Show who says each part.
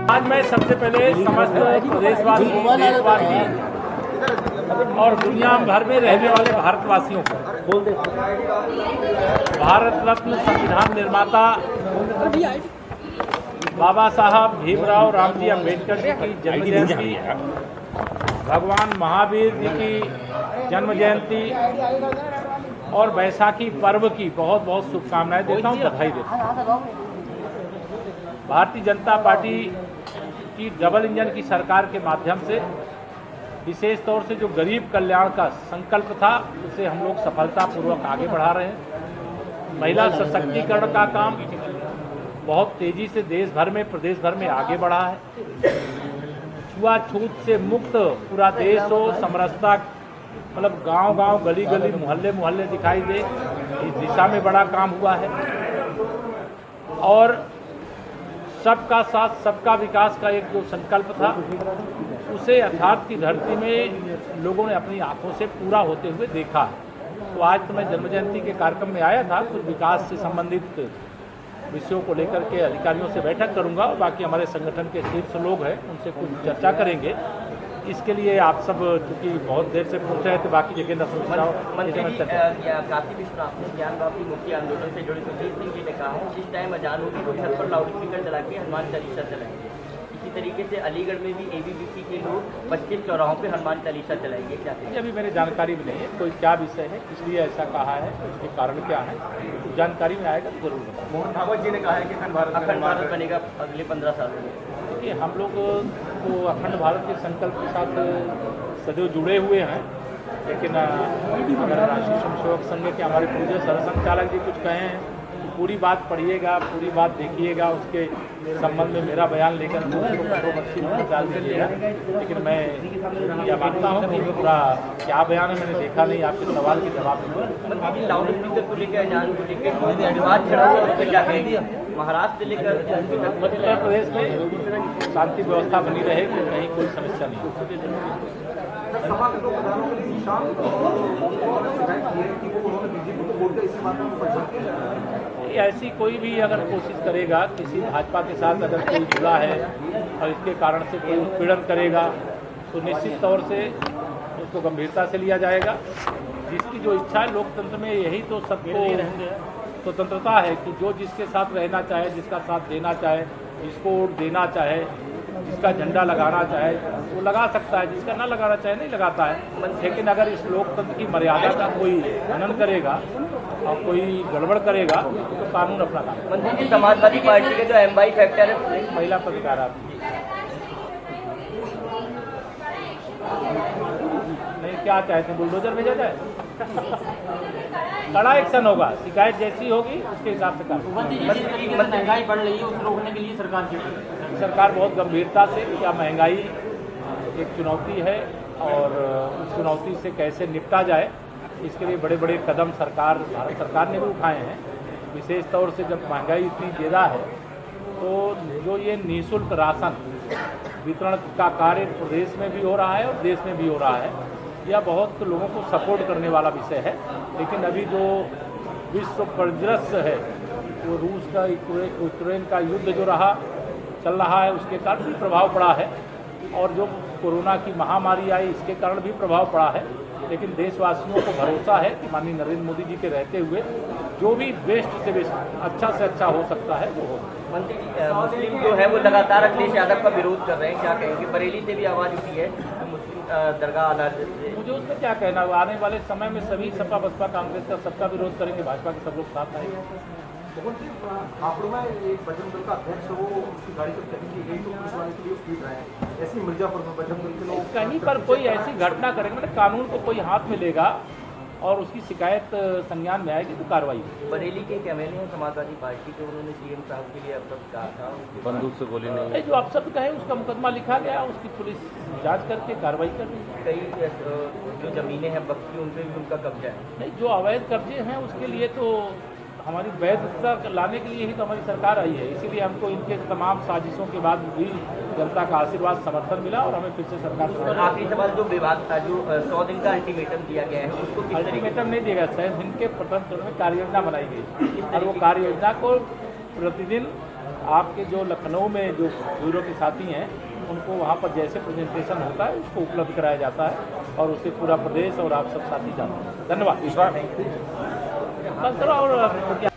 Speaker 1: आज मैं सबसे पहले समस्त प्रदेशवासी, देशवासी और दुनिया भर में रहने वाले भारतवासियों को भारत रत्न संविधान निर्माता बाबा साहब भीमराव रामजी अम्बेडकर जी की जन्म जयंती, भगवान महावीर जी की जन्म जयंती और बैसाखी पर्व की बहुत बहुत शुभकामनाएं देता हूँ, बधाई देता हूँ। भारतीय जनता पार्टी की डबल इंजन की सरकार के माध्यम से विशेष तौर से जो गरीब कल्याण का संकल्प था उसे हम लोग सफलतापूर्वक आगे बढ़ा रहे हैं। महिला सशक्तिकरण का काम बहुत तेजी से देश भर में, प्रदेश भर में आगे बढ़ा है। छुआछूत से मुक्त पूरा देश हो, समरसता मतलब गांव-गांव, गली-गली, मोहल्ले-मोहल्ले दिखाई दे, इस दिशा में बड़ा काम हुआ है। और सबका साथ सबका विकास का एक जो संकल्प था उसे यथार्थ की धरती में लोगों ने अपनी आंखों से पूरा होते हुए देखा है। तो आज तो मैं जन्म जयंती के कार्यक्रम में आया था, कुछ विकास से संबंधित विषयों को लेकर के अधिकारियों से बैठक करूंगा और बाकी हमारे संगठन के शीर्ष लोग हैं उनसे कुछ चर्चा करेंगे। इसके लिए आप सब चूँकि बहुत देर से पूछ रहे थे बाकी जगह न समझाओ।
Speaker 2: काशी विश्वनाथ ज्ञान वापी मुक्ति आंदोलन से जुड़े सुखदेव सिंह जी ने कहा है जिस टाइम अजान होगी तो छत पर लाउड स्पीकर चला के हनुमान चालीसा चलाएंगे। इसी तरीके से अलीगढ़ में भी एबीवीपी के लोग 25 चौराहों पे हनुमान चालीसा चलाएंगे। क्या कहेंगे?
Speaker 1: अभी मेरी जानकारी भी नहीं है कोई क्या विषय है, इसलिए ऐसा कहा है, उसके कारण क्या है, जानकारी में आएगा तो जरूर बताएं।
Speaker 2: मोहन भागवत जी ने कहा है कि अखंड भारत बनेगा अगले 15 साल में।
Speaker 1: देखिए, हम लोग तो अखंड भारत के संकल्प के साथ सदैव जुड़े हुए हैं, लेकिन अगर राष्ट्रीय स्वयंसेवक संघ के हमारे पूज्य सरसंघचालक जी कुछ कहे हैं तो पूरी बात पढ़िएगा, पूरी बात देखिएगा, उसके संबंध में मेरा बयान लेकर उसको कंट्रोवर्सी में डाल दीजिएगा। लेकिन मैं यह मानता हूँ कि पूरा क्या बयान है मैंने देखा नहीं, आपके सवाल के जवाब में।
Speaker 2: लाउड स्पीकर को लेकर अजान को लेकर विवाद छड़ा हुआ, उस पर क्या कहेंगे? महाराष्ट्र से लेकर
Speaker 1: उत्तर प्रदेश में शांति व्यवस्था बनी रहेगी, कहीं कोई समस्या नहीं होगी। ऐसी कोई भी अगर कोशिश करेगा, किसी भाजपा के साथ अगर कोई जुड़ा है और इसके कारण से कोई उत्पीड़न करेगा तो निश्चित तौर से उसको गंभीरता से लिया जाएगा। जिसकी जो इच्छा है, लोकतंत्र में यही तो सबको स्वतंत्रता है कि जो जिसके साथ रहना चाहे, जिसका साथ देना चाहे, जिसको वोट देना चाहे, जिसका झंडा लगाना चाहे वो लगा सकता है, जिसका ना लगाना चाहे नहीं लगाता है। लेकिन अगर इस लोकतंत्र की मर्यादा का कोई हनन करेगा और कोई गड़बड़ करेगा तो कानून अपना काम।
Speaker 2: मंत्री जी, समाजवादी पार्टी के जो एमवाई फैक्टर है,
Speaker 1: एक महिला पत्रकार नहीं, क्या चाहते हैं बुलडोजर भेजा जाए? कड़ा एक्शन होगा, शिकायत जैसी होगी उसके हिसाब से काम।
Speaker 2: महंगाई बढ़ रही है, उसको रोकने के लिए
Speaker 1: सरकार बहुत गंभीरता से, क्या महंगाई एक चुनौती है और उस चुनौती से कैसे निपटा जाए इसके लिए बड़े बड़े कदम भारत सरकार ने भी उठाए हैं। विशेष तौर से जब महंगाई इतनी ज़्यादा है तो जो ये निःशुल्क राशन वितरण का कार्य प्रदेश में भी हो रहा है और देश में भी हो रहा है, यह बहुत लोगों को सपोर्ट करने वाला विषय है। लेकिन अभी जो विश्व परिदृश्य है वो रूस का यूक्रेन का युद्ध जो चल रहा है उसके कारण भी प्रभाव पड़ा है और जो कोरोना की महामारी आई इसके कारण भी प्रभाव पड़ा है। लेकिन देशवासियों को भरोसा है कि माननीय नरेंद्र मोदी जी के रहते हुए जो भी बेस्ट से बेस्ट अच्छा से अच्छा हो सकता है वो होगा।
Speaker 2: मंत्री जी, मुस्लिम जो है वो लगातार अखिलेश यादव का विरोध कर रहे हैं, क्या कहेंगे? बरेली से भी आवाज़ उठी है मुस्लिम दरगाह आधार से।
Speaker 1: मुझे उसमें क्या कहना, आने वाले समय में सभी सपा बसपा कांग्रेस का सबका विरोध करेंगे, भाजपा के सब लोग साथ आएंगे।
Speaker 3: हापुड़ में एक बजरंग दल का अध्यक्ष है, वो उसकी गाड़ी पर चली गई तो पुलिस वाले के लिए पीट रहे हैं। ऐसी मिर्जापुर में बजरंग दल के लोग
Speaker 1: कहीं पर कोई ऐसी घटना करेंगे, मतलब कानून को कोई हाथ में लेगा और उसकी शिकायत संज्ञान में आएगी तो कार्रवाई होगी।
Speaker 2: बरेली के एमएलए हैं समाजवादी पार्टी के, उन्होंने सीएम साहब के लिए अपशब्द कहा था,
Speaker 3: बंदूक से गोली नहीं,
Speaker 1: जो अपशब्द कहे उसका मुकदमा लिखा गया, उसकी पुलिस जांच करके कार्रवाई कर रही है।
Speaker 2: कई जो जमीनें हैं बक्की उन पर भी उनका कब्जा है।
Speaker 1: नहीं, जो अवैध कब्जे हैं उसके लिए तो हमारी वैधता लाने के लिए ही तो हमारी सरकार आई है, इसीलिए हमको इनके तमाम साजिशों के बाद भी जनता का आशीर्वाद समर्थन मिला और हमें फिर से सरकार।
Speaker 2: आखिरी सवाल, जो विभाग था जो 100 दिन का अल्टीमेटम दिया गया है उसको
Speaker 1: अल्टीमेटम नहीं दिया गया, 100 दिन के प्रथम चरण में कार्य योजना बनाई गई और वो कार्य योजना को प्रतिदिन आपके जो लखनऊ में जो ब्यूरो के साथी हैं उनको वहाँ पर जैसे प्रेजेंटेशन होता है उसको उपलब्ध कराया जाता है और उसे पूरा प्रदेश और आप सब साथी जानते हैं। धन्यवाद।
Speaker 4: इस बार
Speaker 1: बस और